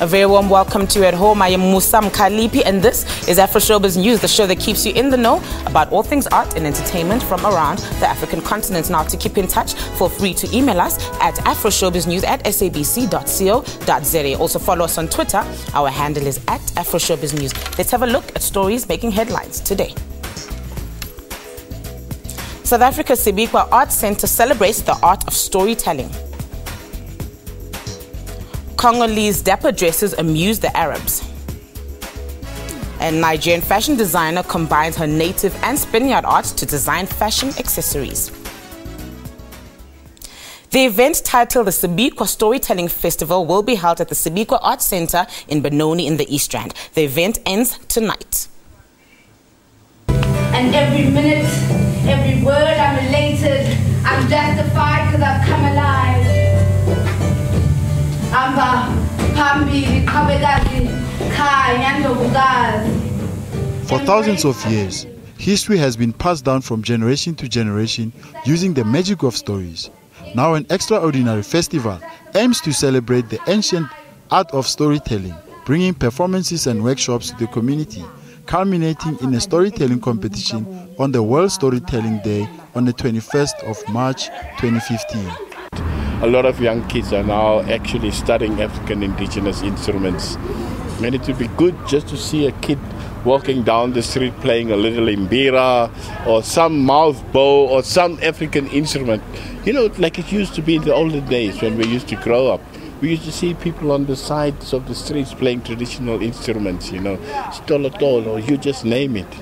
A very warm welcome to you at home. I am Musa Mkhalipi, and this is Afroshowbiz News, the show that keeps you in the know about all things art and entertainment from around the African continent. Now, to keep in touch, feel free to email us at afroshowbiznews@sabc.co.za. Also follow us on Twitter. Our handle is @AfroShowbizNews. Let's have a look at stories making headlines today. South Africa's SABC Art Center celebrates the art of storytelling. Congolese dapper dresses amuse the Arabs. And Nigerian fashion designer combines her native and Spaniard art to design fashion accessories. The event, titled the SABC Storytelling Festival, will be held at the SABC Art Center in Benoni in the East Rand. The event ends tonight. And every minute, every word, I'm elated, I'm justified because I've come alive. For thousands of years, history has been passed down from generation to generation using the magic of stories. Now an extraordinary festival aims to celebrate the ancient art of storytelling, bringing performances and workshops to the community, culminating in a storytelling competition on the World Storytelling Day on the 21st of March 2015. A lot of young kids are now actually studying African indigenous instruments. And it would be good just to see a kid walking down the street playing a little imbira or some mouth bow or some African instrument. You know, like it used to be in the olden days when we used to grow up. We used to see people on the sides of the streets playing traditional instruments, you know, stolotol, or you just name it.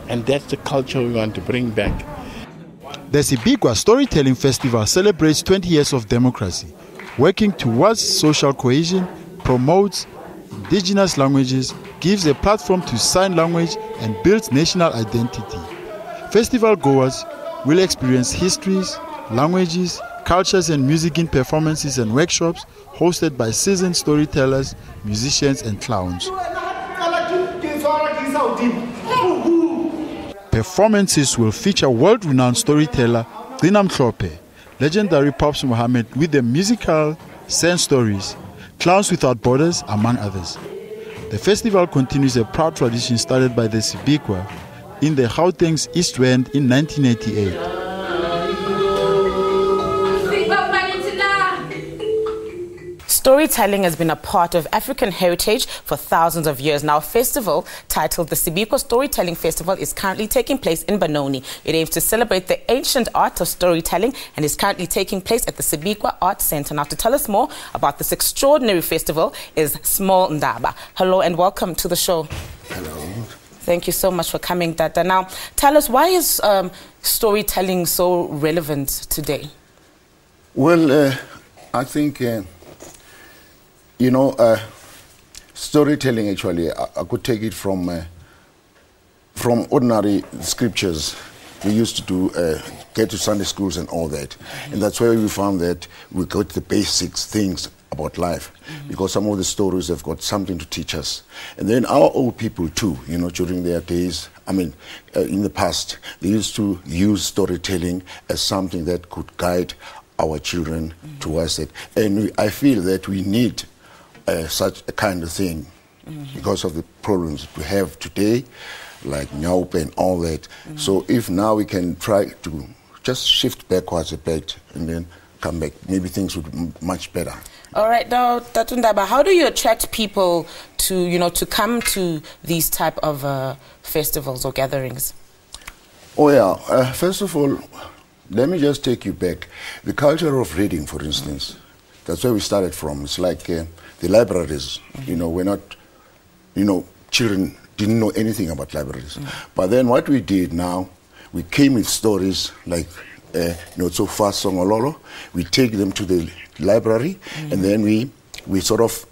And that's the culture we want to bring back. The SABC Storytelling Festival celebrates 20 years of democracy, working towards social cohesion, promotes indigenous languages, gives a platform to sign language, and builds national identity. Festival goers will experience histories, languages, cultures and music in performances and workshops hosted by seasoned storytellers, musicians and clowns. Performances will feature world-renowned storyteller Dinam Mhlope, legendary Pops Mohammed with the musical Sand Stories, Clowns Without Borders, among others. The festival continues a proud tradition started by the SABC in the Gauteng's East Rand in 1988. Storytelling has been a part of African heritage for thousands of years now. A festival titled the SABC Storytelling Festival is currently taking place in Benoni. It aims to celebrate the ancient art of storytelling and is currently taking place at the SABC Art Center. Now, to tell us more about this extraordinary festival is Small Ndaba. Hello and welcome to the show. Hello. Thank you so much for coming, Dada. Now, tell us, why is storytelling so relevant today? Well, I think... you know, storytelling actually, I could take it from ordinary scriptures. We used to do, get to Sunday schools and all that. And that's where we found that we got the basics things about life. Because some of the stories have got something to teach us. And then our old people too, you know, during their days, I mean, in the past, they used to use storytelling as something that could guide our children towards it. And I feel that we need such a kind of thing because of the problems we have today, like Nyaupe and all that. So if now we can try to just shift backwards a bit and then come back, maybe things would be much better. All right, now, Tatundaba, how do you attract people to, you know, to come to these type of festivals or gatherings? Oh yeah, first of all, let me just take you back. The culture of reading, for instance, that's where we started from. It's like the libraries, you know, we're not, you know, children didn't know anything about libraries. But then what we did now, we came with stories like, you know, so far Songololo, we take them to the library and then we sort of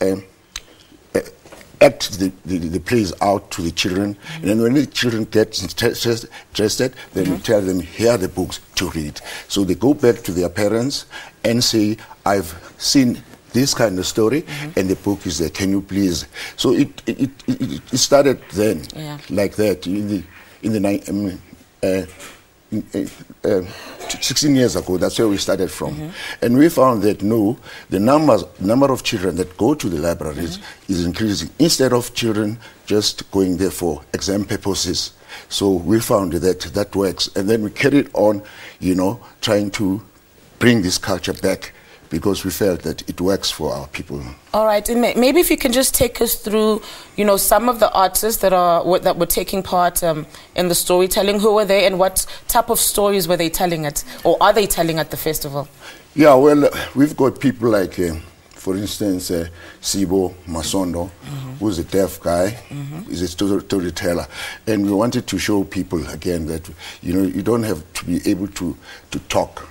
act the plays out to the children. And then when the children get interested, then we tell them, here are the books to read. So they go back to their parents and say, I've seen this kind of story, and the book is there. Can you please? So it started then, like that in the 16 years ago. That's where we started from. And we found that the number of children that go to the libraries is increasing, instead of children just going there for exam purposes. So we found that works, and then we carried on, trying to bring this culture back, because we felt that it works for our people. All right, and maybe if you can just take us through, some of the artists that were taking part in the storytelling. Who were they, and what type of stories were they telling or are they telling at the festival? Yeah, well, we've got people like, for instance, Sibo Masondo, who's a deaf guy, is a storyteller, and we wanted to show people again that you don't have to be able to talk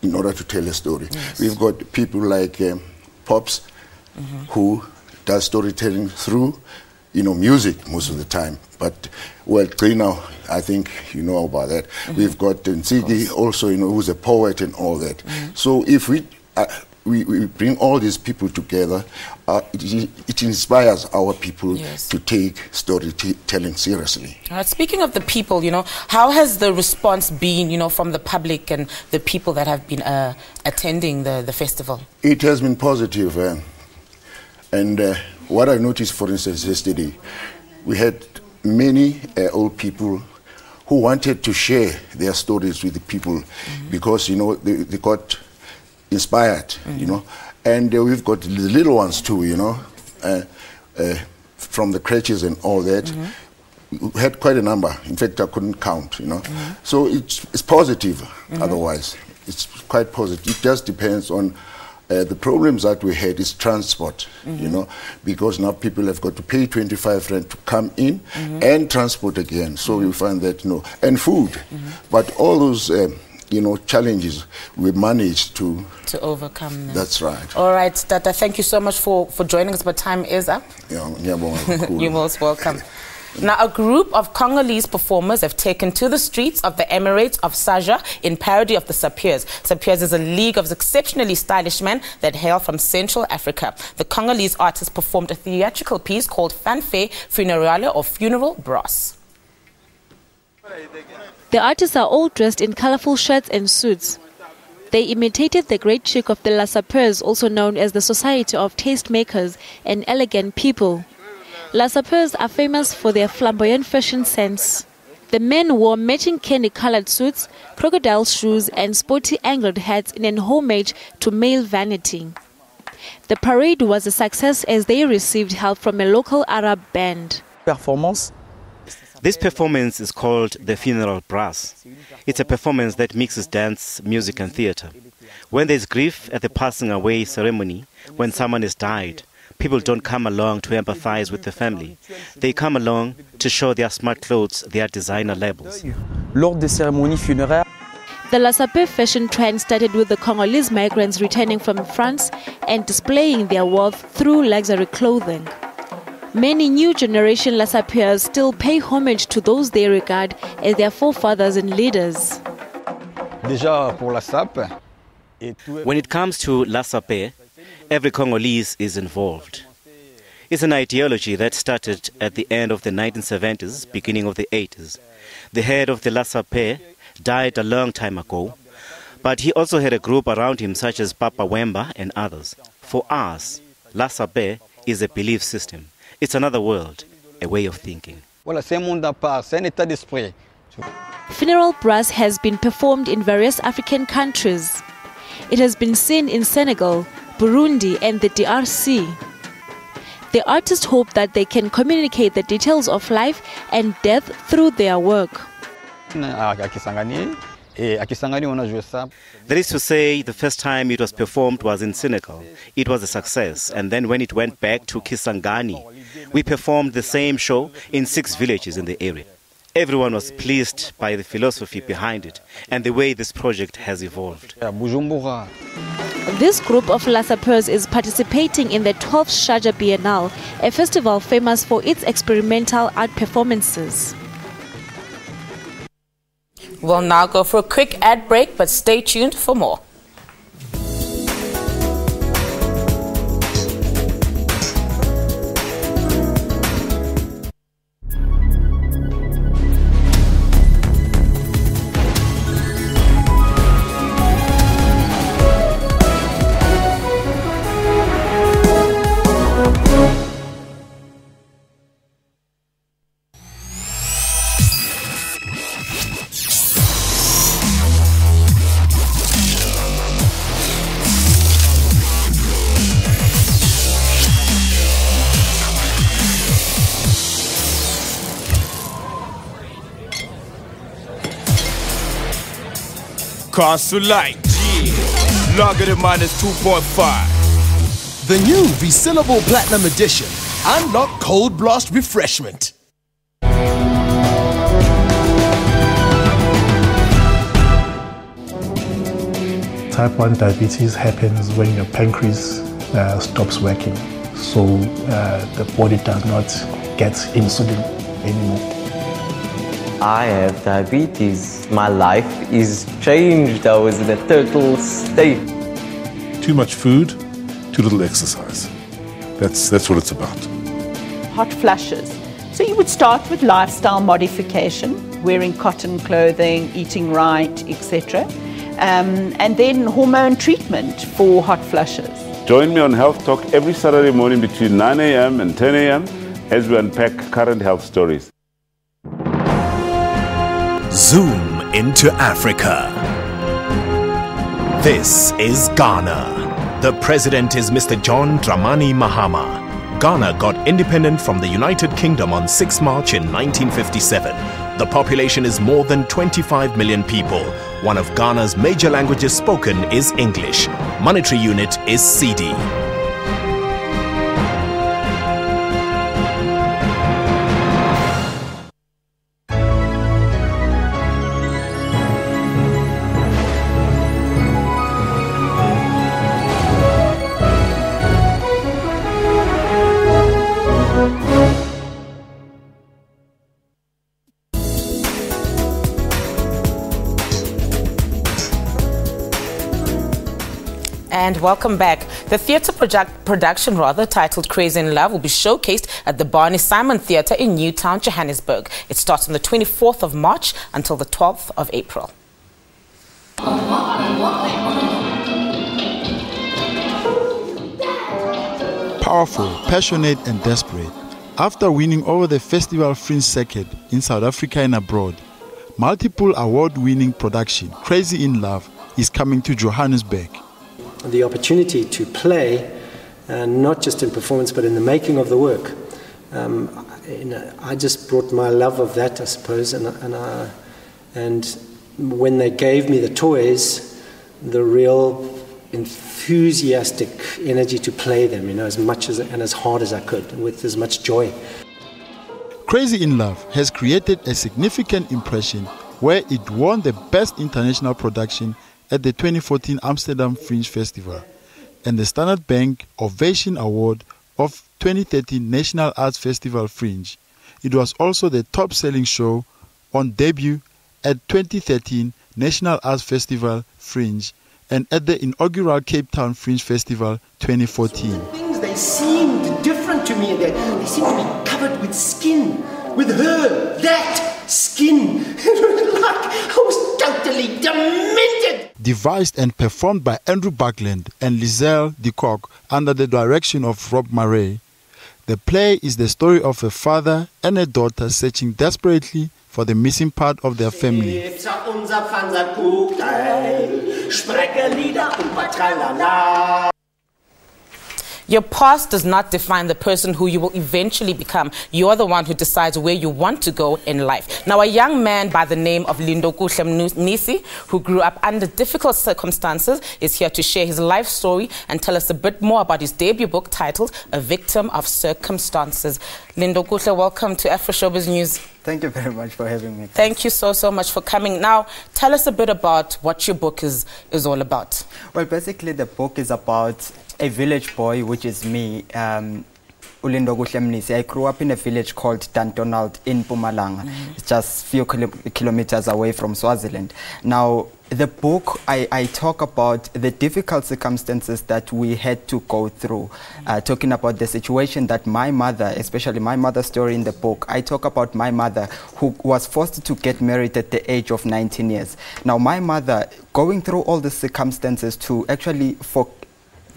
in order to tell a story. Yes. We've got people like Pops, who does storytelling through, music most of the time. But, well, Klina, I think you know about that. We've got Nsigi also, who's a poet and all that. So if we bring all these people together, it inspires our people to take storytelling seriously. Speaking of the people, how has the response been, from the public and the people that have been attending the festival? It has been positive. And what I noticed, for instance, yesterday, we had many old people who wanted to share their stories with the people because, they got inspired, and we've got the little ones too, from the crutches and all that. We had quite a number. In fact, I couldn't count, So it's positive. Otherwise, it's quite positive. It just depends on the problems that we had is transport, because now people have got to pay 25 rand to come in and transport again. So we find that and food, but all those. Challenges we managed to overcome them. That's right. All right, Tata, thank you so much for joining us, but time is up. You're most welcome. Now, a group of Congolese performers have taken to the streets of the Emirates of Sharjah in parody of the Sapiers. Sapiers is a league of exceptionally stylish men that hail from Central Africa. The Congolese artists performed a theatrical piece called Fanfare Funéraire, or Funeral Brass. The artists are all dressed in colorful shirts and suits. They imitated the great chic of the La Sapiers, also known as the Society of Tastemakers and Elegant People. La Sapiers are famous for their flamboyant fashion sense. The men wore matching candy-colored suits, crocodile shoes and sporty angled hats in an homage to male vanity. The parade was a success as they received help from a local Arab band. This performance is called the Funeral Brass. It's a performance that mixes dance, music and theatre. When there's grief at the passing away ceremony, when someone has died, people don't come along to empathize with the family. They come along to show their smart clothes, their designer labels. The La Sapeur fashion trend started with the Congolese migrants returning from France and displaying their wealth through luxury clothing. Many new generation La Sapiers still pay homage to those they regard as their forefathers and leaders. When it comes to La Sapeur, every Congolese is involved. It's an ideology that started at the end of the 1970s, beginning of the 80s. The head of the La Sapeur died a long time ago, but he also had a group around him such as Papa Wemba and others. For us, La Sapeur is a belief system. It's another world, a way of thinking. Funeral brass has been performed in various African countries. It has been seen in Senegal, Burundi and the DRC. The artists hope that they can communicate the details of life and death through their work. That is to say, the first time it was performed was in Senegal. It was a success, and then when it went back to Kisangani, we performed the same show in 6 villages in the area. Everyone was pleased by the philosophy behind it and the way this project has evolved. This group of La Sapiers is participating in the 12th Sharjah Biennale, a festival famous for its experimental art performances. We'll now go for a quick ad break, but stay tuned for more. Castle Light, yeah. Lager to minus 2.5. The new resealable Platinum Edition. Unlock Cold Blast Refreshment. Type 1 diabetes happens when your pancreas stops working, so the body does not get insulin anymore. I have diabetes. My life is changed. I was in a total state. Too much food, too little exercise. That's what it's about. Hot flushes. So you would start with lifestyle modification, wearing cotton clothing, eating right, etc. And then hormone treatment for hot flushes. Join me on Health Talk every Saturday morning between 9 a.m. and 10 a.m. as we unpack current health stories. Zoom into Africa. This is Ghana. The president is Mr. John Dramani Mahama. Ghana got independent from the United Kingdom on 6 March in 1957. The population is more than 25 million people. One of Ghana's major languages spoken is English. Monetary unit is CD. And welcome back. The theatre production titled Crazy in Love will be showcased at the Barney Simon Theatre in Newtown, Johannesburg. It starts on the 24th of March until the 12th of April. Powerful, passionate and desperate. After winning over the festival fringe circuit in South Africa and abroad, multiple award-winning production Crazy in Love is coming to Johannesburg. The opportunity to play, not just in performance but in the making of the work. I just brought my love of that, I suppose, and when they gave me the toys, the real enthusiastic energy to play them, as much as and as hard as I could, and with as much joy. Crazy in Love has created a significant impression where it won the Best International Production at the 2014 Amsterdam Fringe Festival and the Standard Bank Ovation Award of 2013 National Arts Festival Fringe. It was also the top-selling show on debut at 2013 National Arts Festival Fringe and at the inaugural Cape Town Fringe Festival 2014. Things, they seemed different to me. They seemed to be covered with skin. With her, that skin. It was like I was totally demented. Devised and performed by Andrew Buckland and Lizelle de Kock under the direction of Rob Murray, the play is the story of a father and a daughter searching desperately for the missing part of their family. Your past does not define the person who you will eventually become. You are the one who decides where you want to go in life. Now, a young man by the name of Lindokuhle Mnisi, who grew up under difficult circumstances, is here to share his life story and tell us a bit more about his debut book titled A Victim of Circumstances. Lindokuhle, welcome to Afroshowbiz News. Thank you very much for having me. Thank you so much for coming. Now, tell us a bit about what your book is all about. Well, basically, the book is about a village boy, which is me, Ulindokuhle Mnisi. I grew up in a village called Dantonald in Mpumalanga. It's just a few kilometers away from Swaziland. Now, the book, I talk about the difficult circumstances that we had to go through, talking about the situation that my mother, especially my mother's story in the book, I talk about my mother who was forced to get married at the age of 19 years. Now, my mother, going through all the circumstances to actually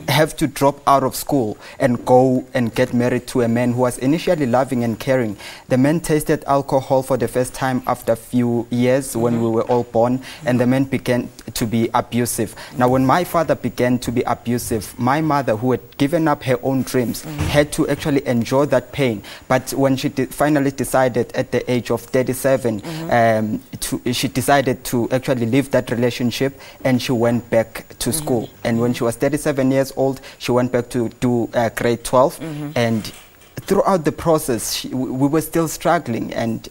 have to drop out of school and go and get married to a man who was initially loving and caring. The man tasted alcohol for the first time after a few years when we were all born, and the man began to be abusive. Now, when my father began to be abusive, my mother, who had given up her own dreams, had to actually enjoy that pain. But when she finally decided at the age of 37, she decided to actually leave that relationship, and she went back to school. And when she was 37 years old, she went back to do grade 12, and throughout the process we were still struggling, and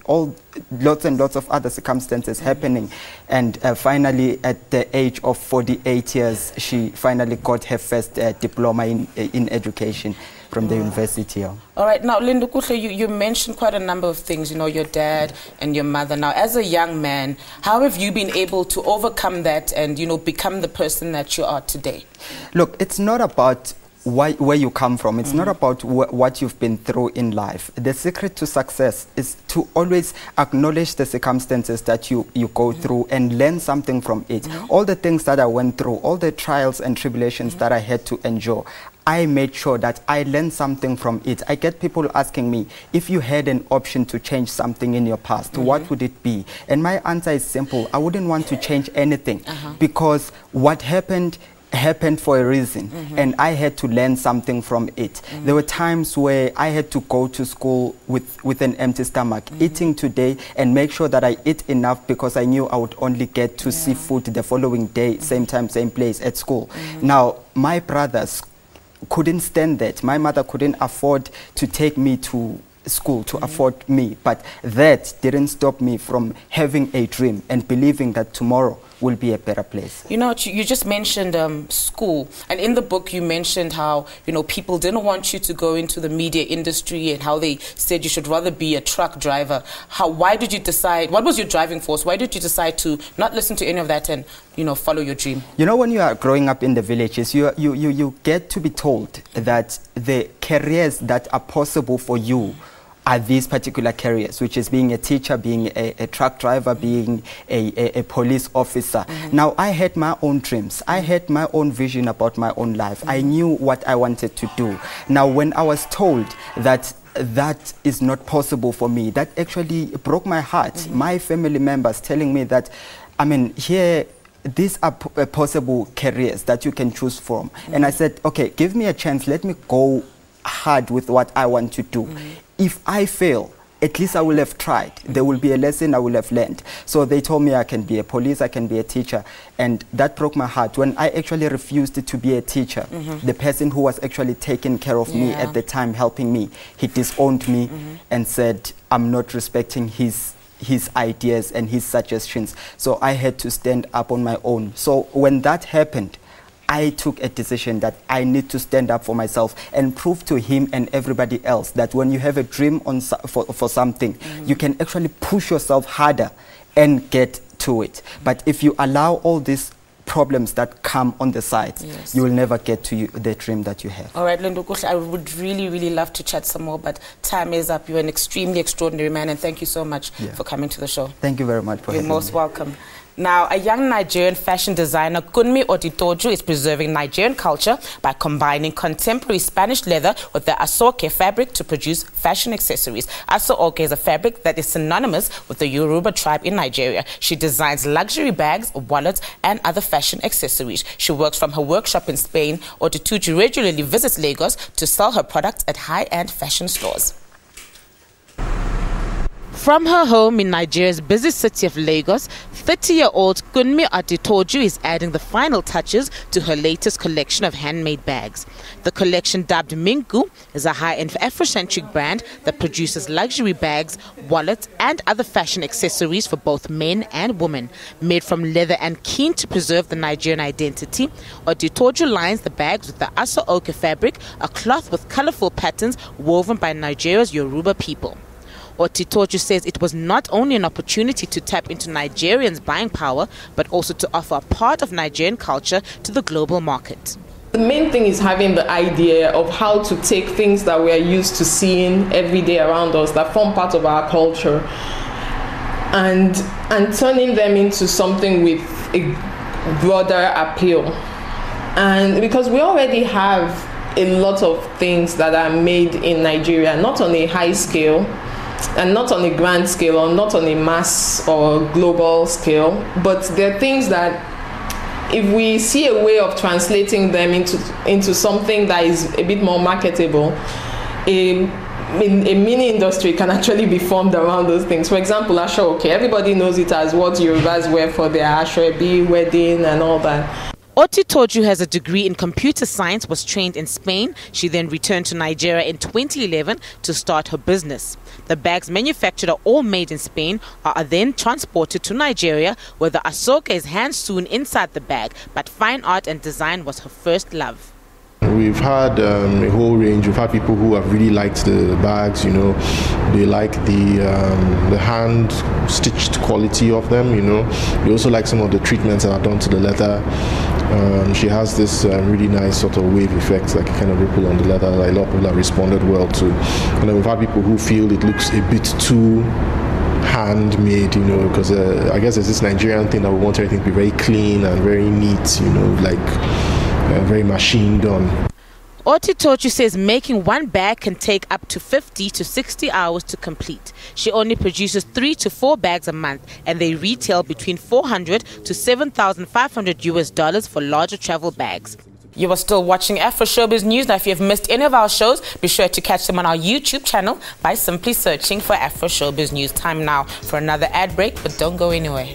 lots and lots of other circumstances happening, and finally at the age of 48 years she finally got her first diploma in education from the university. All right, now Linda Kuhle, you mentioned quite a number of things, you know, your dad and your mother. Now, as a young man, how have you been able to overcome that and, you know, become the person that you are today? Look, it's not about where you come from. It's not about what you've been through in life. The secret to success is to always acknowledge the circumstances that you go through and learn something from it. All the things that I went through, all the trials and tribulations that I had to endure, I made sure that I learned something from it. I get people asking me, if you had an option to change something in your past, what would it be? And my answer is simple. I wouldn't want to change anything, because what happened for a reason, and I had to learn something from it. There were times where I had to go to school with an empty stomach, eating today and make sure that I eat enough, because I knew I would only get to see food the following day, same time, same place at school. Now, my brothers couldn't stand that. My mother couldn't afford to take me to school, to afford me, but that didn't stop me from having a dream and believing that tomorrow will be a better place. You know, you just mentioned school, and in the book you mentioned how, you know, people didn't want you to go into the media industry and how they said you should rather be a truck driver. Why did you decide, what was your driving force? Why did you decide to not listen to any of that and, you know, follow your dream? You know, when you are growing up in the villages, you get to be told that the careers that are possible for you are these particular careers, which is being a teacher, being a truck driver, being a police officer. Now, I had my own dreams. I had my own vision about my own life. I knew what I wanted to do. Now, when I was told that that is not possible for me, that actually broke my heart. My family members telling me that, I mean, here, these are possible careers that you can choose from. And I said, okay, give me a chance. Let me go hard with what I want to do. If I fail, at least I will have tried. There will be a lesson I will have learned. So they told me I can be a police, I can be a teacher. And that broke my heart. When I actually refused to be a teacher, the person who was actually taking care of me at the time, helping me, he disowned me and said, I'm not respecting his ideas and his suggestions. So I had to stand up on my own. So when that happened, I took a decision that I need to stand up for myself and prove to him and everybody else that when you have a dream for something, you can actually push yourself harder and get to it. But if you allow all these problems that come on the side, you will never get to the dream that you have. All right, Linda Kuhle, I would really, really love to chat some more, but time is up. You're an extremely extraordinary man, and thank you so much for coming to the show. Thank you very much for having me. You're most welcome. Now, a young Nigerian fashion designer, Kunmi Otitoju, is preserving Nigerian culture by combining contemporary Spanish leather with the asoke fabric to produce fashion accessories. Asoke is a fabric that is synonymous with the Yoruba tribe in Nigeria. She designs luxury bags, wallets, and other fashion accessories. She works from her workshop in Spain. Otitoju regularly visits Lagos to sell her products at high-end fashion stores. From her home in Nigeria's busy city of Lagos, 30-year-old Kunmi Aditoju is adding the final touches to her latest collection of handmade bags. The collection, dubbed Minku, is a high-end Afrocentric brand that produces luxury bags, wallets, and other fashion accessories for both men and women. Made from leather and keen to preserve the Nigerian identity, Aditoju lines the bags with the aso-oke fabric, a cloth with colorful patterns woven by Nigeria's Yoruba people. Otitoju says it was not only an opportunity to tap into Nigerians' buying power, but also to offer a part of Nigerian culture to the global market. The main thing is having the idea of how to take things that we are used to seeing every day around us, that form part of our culture, and turning them into something with a broader appeal. And because we already have a lot of things that are made in Nigeria, not on a high scale and not on a grand scale or not on a mass or global scale, but there are things that if we see a way of translating them into something that is a bit more marketable, a mini industry can actually be formed around those things. For example, Ashoke, everybody knows it as what Yorubas wear for their Ashoebi wedding and all that. Otitoju has a degree in computer science, was trained in Spain. She then returned to Nigeria in 2011 to start her business. The bags manufactured are all made in Spain, are then transported to Nigeria, where the asoka is hand-sewn inside the bag, but fine art and design was her first love. We've had a whole range. We've had people who have really liked the bags, you know. They like the hand-stitched quality of them, you know. They also like some of the treatments that are done to the leather. She has this really nice sort of wave effect, like a kind of ripple on the leather, that a lot of people have responded well to. And then we've had people who feel it looks a bit too handmade, you know, because I guess there's this Nigerian thing that we want everything to be very clean and very neat, you know, like very machine done. Otitoju says making one bag can take up to 50 to 60 hours to complete. She only produces 3 to 4 bags a month, and they retail between $400 to $7,500 for larger travel bags. You are still watching Afroshowbiz News. Now, if you have missed any of our shows, be sure to catch them on our YouTube channel by simply searching for Afroshowbiz News. Time now for another ad break, but don't go anywhere.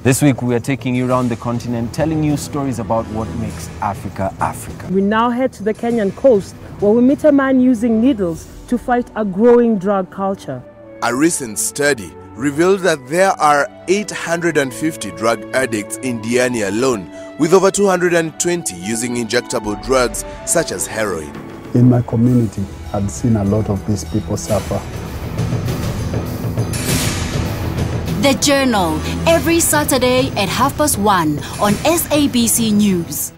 This week we are taking you around the continent, telling you stories about what makes Africa, Africa. We now head to the Kenyan coast, where we meet a man using needles to fight a growing drug culture. A recent study revealed that there are 850 drug addicts in Diani alone, with over 220 using injectable drugs such as heroin. In my community, I've seen a lot of these people suffer. The Journal, every Saturday at 1:30 on SABC News.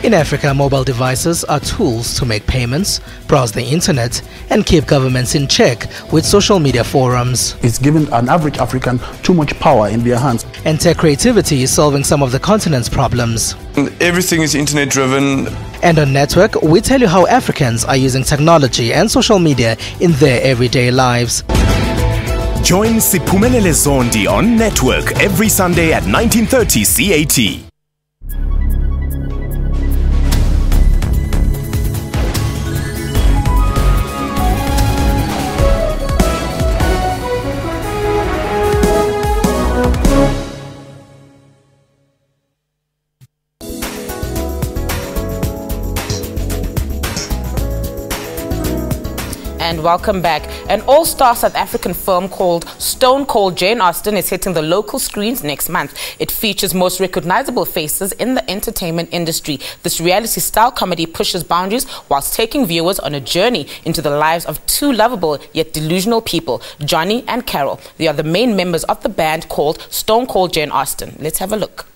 In Africa, mobile devices are tools to make payments, browse the internet, and keep governments in check with social media forums. It's given an average African too much power in their hands. And tech creativity is solving some of the continent's problems. Everything is internet driven. And on Network, we tell you how Africans are using technology and social media in their everyday lives. Join Siphumelele Zondi on Network every Sunday at 19:30 CAT. And welcome back. An all-star South African film called Stone Cold Jane Austen is hitting the local screens next month. It features most recognizable faces in the entertainment industry. This reality-style comedy pushes boundaries whilst taking viewers on a journey into the lives of two lovable yet delusional people, Johnny and Carol. They are the main members of the band called Stone Cold Jane Austen. Let's have a look.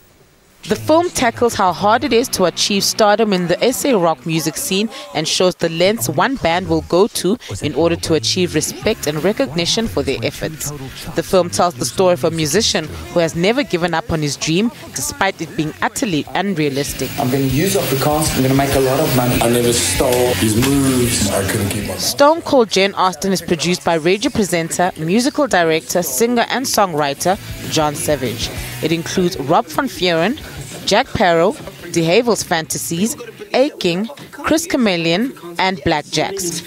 The film tackles how hard it is to achieve stardom in the SA rock music scene and shows the lengths one band will go to in order to achieve respect and recognition for their efforts. The film tells the story of a musician who has never given up on his dream despite it being utterly unrealistic. I'm going to use Afrikaans, I'm going to make a lot of money. I never stole his moves, I couldn't keep up. Stone Cold Jane Austen is produced by radio presenter, musical director, singer and songwriter John Savage. It includes Rob van Vuuren, Jack Parow, De Havil's Fantasies, A-King, Chris Chameleon, and Black Jacks.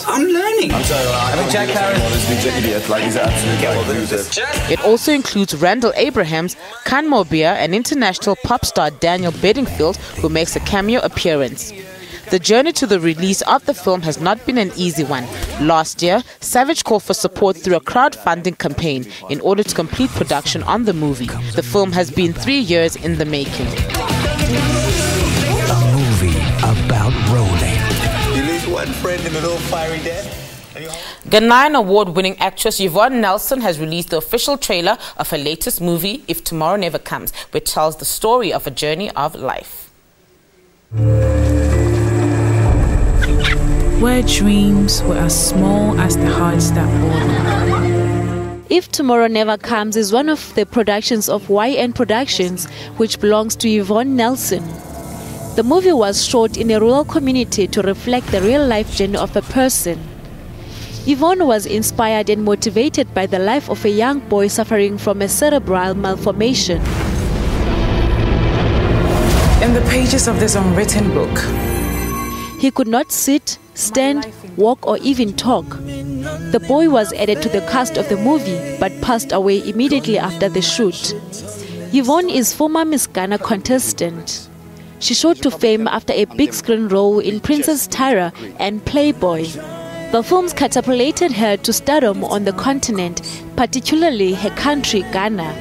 I'm learning. I'm sorry, I mean, Jack Parow is an idiot. Like, he's an absolute It also includes Randall Abrahams, Khan Mobia, and international pop star Daniel Bedingfield, who makes a cameo appearance. The journey to the release of the film has not been an easy one. Last year, Savage called for support through a crowdfunding campaign in order to complete production on the movie. The film has been 3 years in the making. A movie about rolling. You lose one friend in a little fiery death. Ghanaian award-winning actress Yvonne Nelson has released the official trailer of her latest movie, If Tomorrow Never Comes, which tells the story of a journey of life. Where dreams were as small as the hearts that bore them. If Tomorrow Never Comes is one of the productions of YN Productions, which belongs to Yvonne Nelson. The movie was shot in a rural community to reflect the real-life journey of a person. Yvonne was inspired and motivated by the life of a young boy suffering from a cerebral malformation. In the pages of this unwritten book, he could not sit, stand, walk, or even talk. The boy was added to the cast of the movie but passed away immediately after the shoot. Yvonne is former Miss Ghana contestant. She shot to fame after a big screen role in Princess Tyra and Playboy. The films catapulted her to stardom on the continent, particularly her country, Ghana.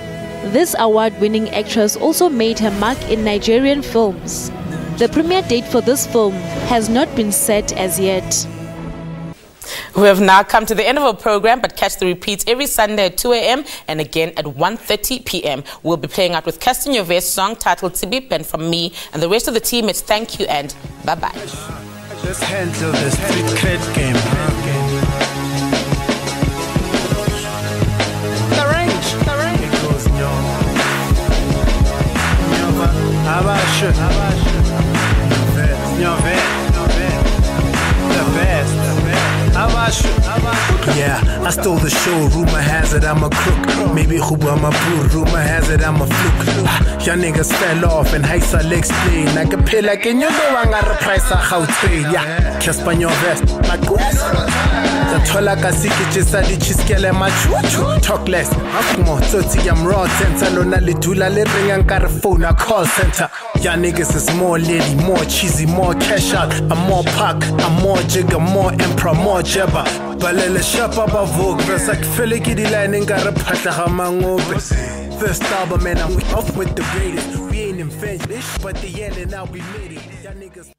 This award-winning actress also made her mark in Nigerian films. The premiere date for this film has not been set as yet. We have now come to the end of our program, but catch the repeats every Sunday at 2 a.m. and again at 1:30 p.m. We'll be playing out with Casting Your Vest song titled Tibip, and from me and the rest of the team, it's thank you and bye-bye. Just handle this cred game. The range. It goes yeah, I stole the show. Rumor has it I'm a crook. Maybe Huba my bro. Rumor has it I'm a fluke. Y'all niggas fell off and heights I'll explain. I can pay like in you know I got a price of how trade. Yeah, Casting Your Vest. My goose. The tola kasiki chisa di chiskele ma chuchu. Talk less. I'm more dirty. I'm raw. Tentalona litula le ring and got a phone. A call center. Y'all niggas is more lady, more cheesy, more cash out. I'm more pack. I'm more jigger, more emperor, more jabba. Balele shapa ba vogue. Verse like Philly Giddy Lining got a pata hamangobe. First album, man, I'm off with the greatest. We ain't invented this, but the end and now we made it. Y'all niggas.